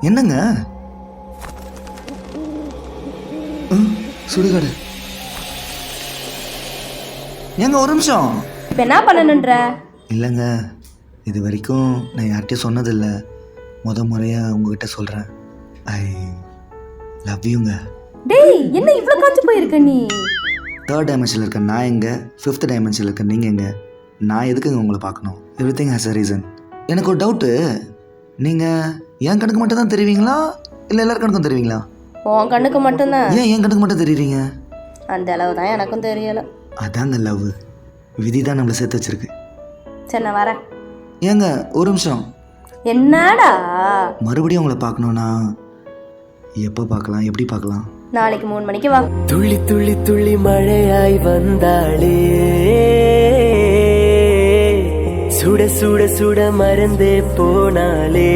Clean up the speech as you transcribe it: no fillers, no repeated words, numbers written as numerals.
என்னங்க சுடுகாடு? ஏங்க ஒரு நிமிஷம். இப்போ என்ன பண்ணணுன்ற? இல்லைங்க, இது வரைக்கும் நான் யார்கிட்டயும் சொன்னதில்லை. முறையாக உங்ககிட்ட சொல்கிறேன். ஐ லவ் யூங்க. டேய், என்ன இவ்வளோ காய்ச்சி போயிருக்க நீ? 3rd டைமென்ஷனில் இருக்க நான் எங்க, 5th டைமென்ஷனில் இருக்க நீங்கள் எங்க? நான் எதுக்குங்க உங்களை பார்க்கணும்? Everything has a reason. எனக்கு ஒரு டவுட்டு, நீங்கள் என் கணக்கு மட்டும் தான் தெரிவிங்களா இல்லை எல்லார் கணக்கும் தெரிவிங்களா? உன் கண்ணுக்கு மட்டும்தான். ஏன் என் கணக்கு மட்டும் தெரியுறீங்க? அந்த அளவு தான் எனக்கும் தெரியலை. அதாங்க லவ். விதி தான் நம்மளை சேர்த்து வச்சிருக்கு. சரி, நான் வரேன். ஏங்க ஒரு நிமிஷம். என்னடா? மறுபடியும் உங்களை பார்க்கணுன்னா எப்போ பார்க்கலாம், எப்படி பார்க்கலாம்? நாளைக்கு 3 மணிக்கு வா. துள்ளி துள்ளி துள்ளி மழையாய் வந்தாளே, சுட சுட சுட மறந்தே போனாலே,